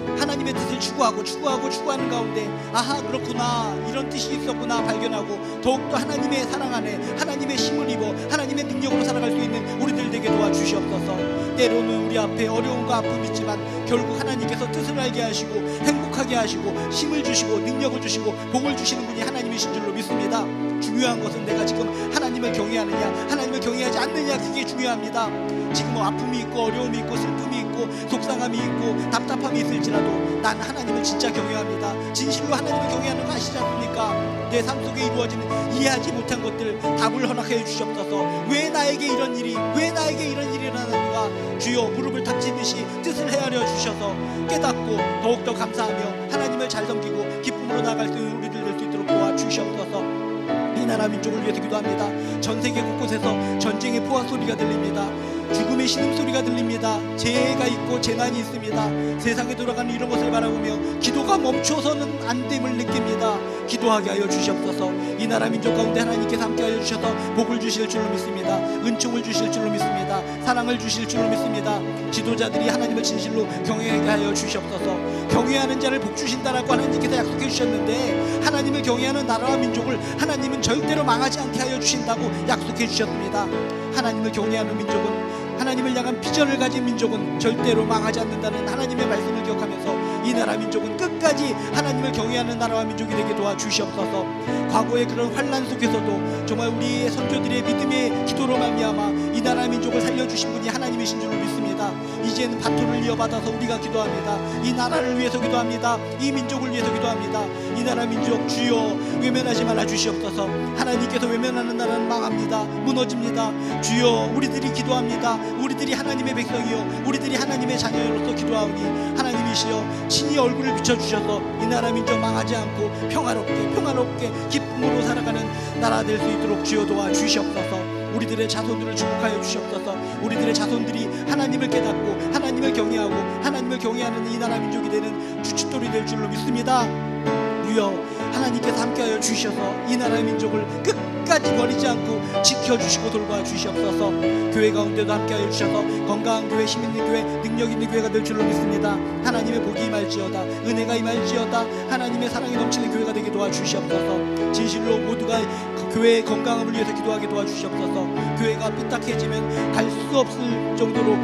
하나님의 뜻을 추구하는 가운데 아하 그렇구나 이런 뜻이 있었구나 발견하고 더욱더 하나님의 사랑 안에 하나님의 힘을 입어 하나님의 능력으로 살아갈 수 있는 우리들 되게 도와주시옵소서. 때로는 우리 앞에 어려움과 아픔이 있지만 결국 하나님께서 뜻을 알게 하시고 행복하게 하시고 힘을 주시고 능력을 주시고 복을 주시는 분이 하나님이신 줄로 믿습니다. 중요한 것은 내가 지금 하나님을 경외하느냐 하나님을 경외하지 않느냐, 그게 중요합니다. 지금 뭐 아픔이 있고 어려움이 있고 슬픔이 있고 속상함이 있고 답답함이 있을지라도 난 하나님을 진짜 경외합니다. 진실로 하나님을 경외하는 거 아시지 않습니까? 내 삶 속에 이루어지는 이해하지 못한 것들 답을 허락해 주시옵소서. 왜 나에게 이런 일이, 왜 나에게 이런 일이 일어나는가? 주여, 무릎을 닥치듯이 뜻을 헤아려 주셔서 깨닫고 더욱더 감사하며 하나님을 잘 섬기고 기쁨으로 나아갈 수 있는 우리들 될 수 있도록 도와주시옵소서. 이 나라 민족을 위해서 기도합니다. 전 세계 곳곳에서 전쟁의 포화 소리가 들립니다. 죽음의 신음소리가 들립니다. 재해가 있고 재난이 있습니다. 세상에 돌아가는 이런 것을 바라보며 기도가 멈춰서는 안 됨을 느낍니다. 기도하게 하여 주시옵소서. 이 나라 민족 가운데 하나님께서 함께 하여 주셔서 복을 주실 줄로 믿습니다. 은총을 주실 줄로 믿습니다. 사랑을 주실 줄로 믿습니다. 지도자들이 하나님을 진실로 경외하게 하여 주시옵소서. 경외하는 자를 복 주신다라고 하나님께서 약속해 주셨는데, 하나님을 경외하는 나라와 민족을 하나님은 절대로 망하지 않게 하여 주신다고 약속해 주셨습니다. 하나님을 경외하는 민족은, 하나님을 향한 비전을 가진 민족은 절대로 망하지 않는다는 하나님의 말씀을 기억하면서 이 나라 민족은 끝까지 하나님을 경외하는 나라와 민족이 되게 도와주시옵소서. 과거의 그런 환난 속에서도 정말 우리의 선조들의 믿음의 기도로 말미암아 이 나라 민족을 살려주신 분이 하나님이신 줄로 믿습니다. 이제는 바톤을 이어받아서 우리가 기도합니다. 이 나라를 위해서 기도합니다. 이 민족을 위해서 기도합니다. 이 나라 민족 주여 외면하지 말아 주시옵소서. 하나님께서 외면하는 나라는 망합니다. 무너집니다. 주여, 우리들이 기도합니다. 우리들이 하나님의 백성이요 우리들이 하나님의 자녀로서 기도하오니 하나님이시여 친히 얼굴을 비춰주셔서 이 나라 민족 망하지 않고 평화롭게 기쁨으로 살아가는 나라 될 수 있도록 주여 도와주시옵소서. 우리들의 자손들을 축복하여 주시옵소서. 우리들의 자손들이 하나님을 깨닫고 하나님을 경외하고 하나님을 경외하는 이 나라 민족이 되는 주춧돌이 될 줄로 믿습니다. 주여, 하나님께서 함께하여 주셔서 이 나라의 민족을 끝까지 버리지 않고 지켜주시고 돌봐주시옵소서. 교회 가운데도 함께하여 주셔서 건강한 교회, 힘있는 교회, 능력 있는 교회가 될 줄로 믿습니다. 하나님의 복이 임할지어다, 은혜가 임할지어다, 하나님의 사랑이 넘치는 교회가 되게 도와주시옵소서. 진실로 모두가 그 교회의 건강함을 위해서 기도하게 도와주시옵소서. 교회가 삐딱해지면 갈 수 없을 정도로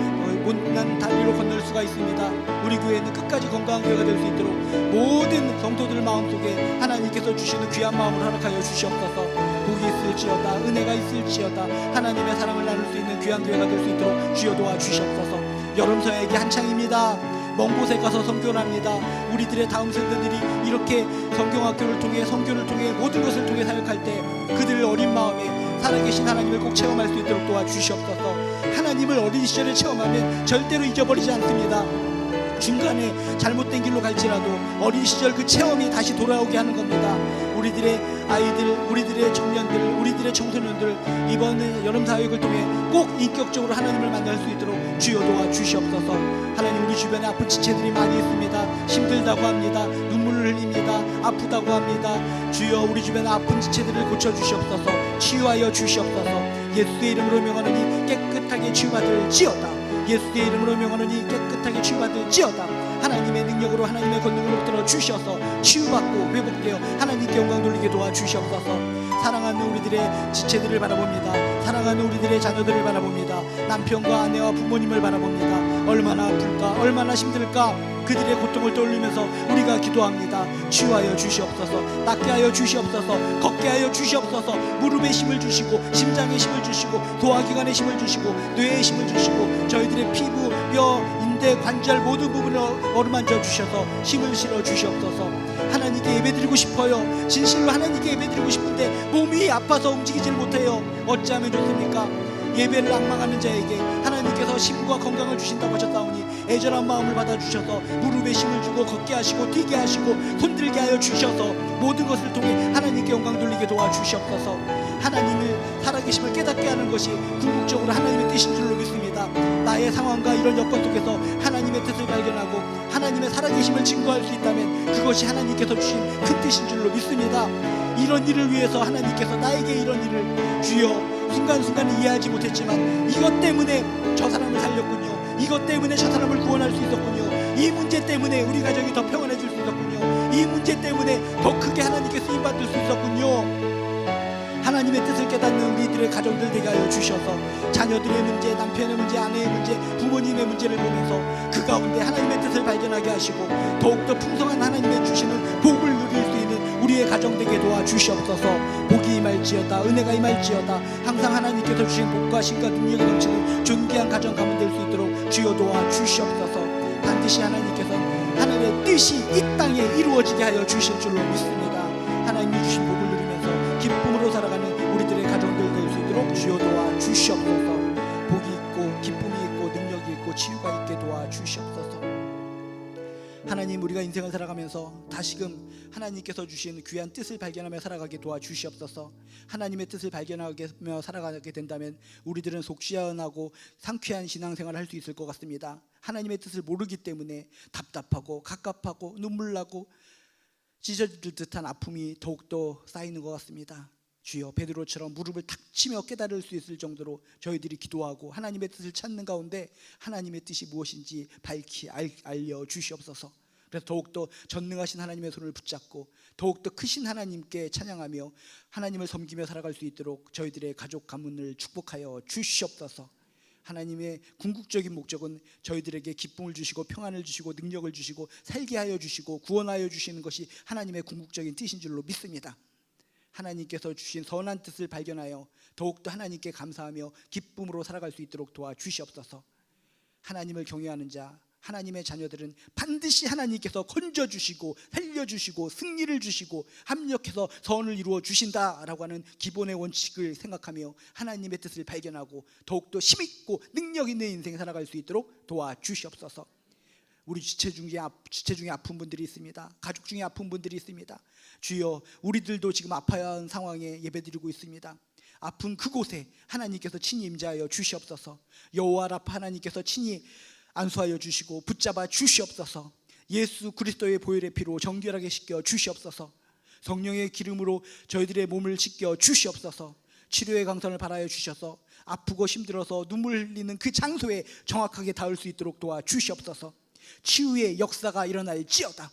못난 다리로 건널 수가 있습니다. 우리 교회는 끝까지 건강한 교회가 될 수 있도록 모든 성도들 마음속에 하나님께서 주시는 귀한 마음을 허락하여 주시옵소서. 복이 있을지어다, 은혜가 있을지어다, 하나님의 사랑을 나눌 수 있는 귀한 교회가 될 수 있도록 주여 도와주시옵소서. 여름 서야에게 한창입니다. 먼 곳에 가서 선교를 합니다. 우리들의 다음 세대들이 이렇게 성경학교를 통해, 선교를 통해, 모든 것을 통해 사역할 때 그들의 어린 마음에 살아계신 하나님을 꼭 체험할 수 있도록 도와주시옵소서. 하나님을 어린 시절에 체험하면 절대로 잊어버리지 않습니다. 중간에 잘못된 길로 갈지라도 어린 시절 그 체험이 다시 돌아오게 하는 겁니다. 우리들의 아이들, 우리들의 청년들, 우리들의 청소년들 이번 여름 사역을 통해 꼭 인격적으로 하나님을 만날 수 있도록 주여 도와주시옵소서. 하나님, 우리 주변에 아픈 지체들이 많이 있습니다. 힘들다고 합니다. 눈물을 흘립니다. 아프다고 합니다. 주여, 우리 주변에 아픈 지체들을 고쳐주시옵소서. 치유하여 주시옵소서. 예수의 이름으로 명하노니 깨끗하게 치유받을지어다. 예수의 이름으로 명하노니 깨끗하게 치유받을지어다. 하나님의 능력으로, 하나님의 권능으로 들어주셔서 치유받고 회복되어 하나님께 영광 돌리게 도와주시옵소서. 사랑하는 우리들의 지체들을 바라봅니다. 사랑하는 우리들의 자녀들을 바라봅니다. 남편과 아내와 부모님을 바라봅니다. 얼마나 아플까, 얼마나 힘들까. 그들의 고통을 떠올리면서 우리가 기도합니다. 치유하여 주시옵소서. 낫게 하여 주시옵소서. 걷게 하여 주시옵소서. 무릎에 힘을 주시고, 심장에 힘을 주시고, 소화기관에 힘을 주시고, 뇌에 힘을 주시고, 저희들의 피부, 뼈, 인대, 관절 모든 부분을 어루만져 주셔서 힘을 실어 주시옵소서. 하나님께 예배드리고 싶어요. 진실로 하나님께 예배드리고 싶은데 몸이 아파서 움직이질 못해요. 어찌하면 좋습니까? 예배를 앙망하는 자에게 하나님께서 힘과 건강을 주신다고 하셨사오니 애절한 마음을 받아주셔서 무릎에 힘을 주고 걷게 하시고 뛰게 하시고 손들게 하여 주셔서 모든 것을 통해 하나님께 영광 돌리게 도와주시옵소서. 하나님을 살아계심을 깨닫게 하는 것이 궁극적으로 하나님의 뜻인 줄로 믿습니다. 나의 상황과 이런 여건 속에서 하나님의 뜻을 발견하고 하나님의 살아계심을 증거할 수 있다면 그것이 하나님께서 주신 큰 뜻인 줄로 믿습니다. 이런 일을 위해서 하나님께서 나에게 이런 일을 주여 순간순간 이해하지 못했지만 이것 때문에 저 사람을 살렸군요. 이것 때문에 저 사람을 구원할 수 있었군요. 이 문제 때문에 우리 가정이 더 평안해질 수 있었군요. 이 문제 때문에 더 크게 하나님께 쓰임받을 수 있었군요. 하나님의 뜻을 깨닫는 우리들의 가정들 되게 하여 주셔서 자녀들의 문제, 남편의 문제, 아내의 문제, 부모님의 문제를 보면서 그 가운데 하나님의 뜻을 발견하게 하시고 더욱더 풍성한 하나님의 주시는 복을 누릴 수 있는 우리의 가정 되게 도와주시옵소서. 복이 임할지어다, 은혜가 임할지어다. 항상 하나님께서 주신 복과 신과 능력이 넘치는 존귀한 가정 가문 될 수 있도록 주여 도와주시옵소서. 반드시 하나님께서 하늘의 뜻이 이 땅에 이루어지게 하여 주실 줄로 믿습니다. 하나님이 주신 복을 누리면서 기쁨으로 살아가는 우리들의 가정들 될 수 있도록 주여 도와주시옵소서. 복이 있고 기쁨이 있고 능력이 있고 치유가 있게 도와주시옵소서. 하나님, 우리가 인생을 살아가면서 다시금 하나님께서 주신 귀한 뜻을 발견하며 살아가게 도와주시옵소서. 하나님의 뜻을 발견하며 살아가게 된다면 우리들은 속 시원하고 상쾌한 신앙생활을 할 수 있을 것 같습니다. 하나님의 뜻을 모르기 때문에 답답하고 갑갑하고 눈물나고 찢어질 듯한 아픔이 더욱더 쌓이는 것 같습니다. 주여, 베드로처럼 무릎을 탁 치며 깨달을 수 있을 정도로 저희들이 기도하고 하나님의 뜻을 찾는 가운데 하나님의 뜻이 무엇인지 밝히 알려주시옵소서. 그래서 더욱더 전능하신 하나님의 손을 붙잡고 더욱더 크신 하나님께 찬양하며 하나님을 섬기며 살아갈 수 있도록 저희들의 가족 가문을 축복하여 주시옵소서. 하나님의 궁극적인 목적은 저희들에게 기쁨을 주시고 평안을 주시고 능력을 주시고 살게 하여 주시고 구원하여 주시는 것이 하나님의 궁극적인 뜻인 줄로 믿습니다. 하나님께서 주신 선한 뜻을 발견하여 더욱더 하나님께 감사하며 기쁨으로 살아갈 수 있도록 도와주시옵소서. 하나님을 경외하는 자, 하나님의 자녀들은 반드시 하나님께서 건져주시고 살려주시고 승리를 주시고 합력해서 선을 이루어 주신다라고 하는 기본의 원칙을 생각하며 하나님의 뜻을 발견하고 더욱더 힘있고 능력 있는 인생 살아갈 수 있도록 도와주시옵소서. 우리 지체 중에 아픈 분들이 있습니다. 가족 중에 아픈 분들이 있습니다. 주여, 우리들도 지금 아파야 하는 상황에 예배드리고 있습니다. 아픈 그곳에 하나님께서 친히 임재하여 주시옵소서. 여호와 라파 하나님께서 친히 안수하여 주시고 붙잡아 주시옵소서. 예수 그리스도의 보혈의 피로 정결하게 씻겨 주시옵소서. 성령의 기름으로 저희들의 몸을 씻겨 주시옵소서. 치료의 강선을 발하여 주셔서 아프고 힘들어서 눈물 흘리는 그 장소에 정확하게 닿을 수 있도록 도와주시옵소서. 치유의 역사가 일어날지어다.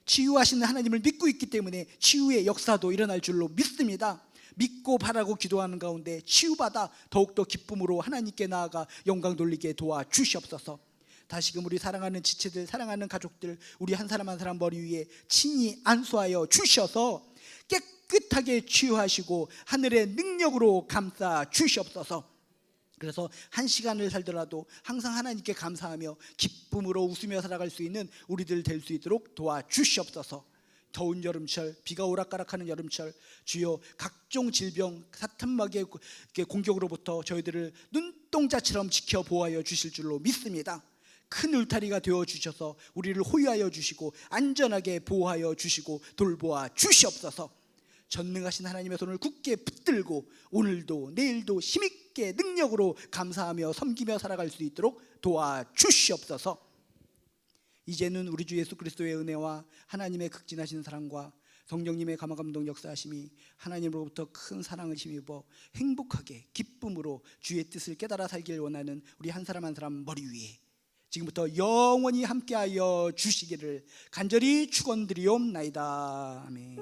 치유하시는 하나님을 믿고 있기 때문에 치유의 역사도 일어날 줄로 믿습니다. 믿고 바라고 기도하는 가운데 치유받아 더욱더 기쁨으로 하나님께 나아가 영광 돌리게 도와주시옵소서. 다시금 우리 사랑하는 지체들, 사랑하는 가족들, 우리 한 사람 한 사람 머리 위에 친히 안수하여 주셔서 깨끗하게 치유하시고 하늘의 능력으로 감싸 주시옵소서. 그래서 한 시간을 살더라도 항상 하나님께 감사하며 기쁨으로 웃으며 살아갈 수 있는 우리들 될 수 있도록 도와주시옵소서. 더운 여름철, 비가 오락가락하는 여름철, 주여 각종 질병, 사탄마귀의 공격으로부터 저희들을 눈동자처럼 지켜 보호하여 주실 줄로 믿습니다. 큰 울타리가 되어 주셔서 우리를 호위하여 주시고 안전하게 보호하여 주시고 돌보아 주시옵소서. 전능하신 하나님의 손을 굳게 붙들고 오늘도 내일도 힘있게 능력으로 감사하며 섬기며 살아갈 수 있도록 도와주시옵소서. 이제는 우리 주 예수 그리스도의 은혜와 하나님의 극진하신 사랑과 성령님의 감화감동 역사하심이 하나님으로부터 큰 사랑을 힘입어 행복하게 기쁨으로 주의 뜻을 깨달아 살길 원하는 우리 한 사람 한 사람 머리 위에 지금부터 영원히 함께하여 주시기를 간절히 축원드리옵나이다. 아멘.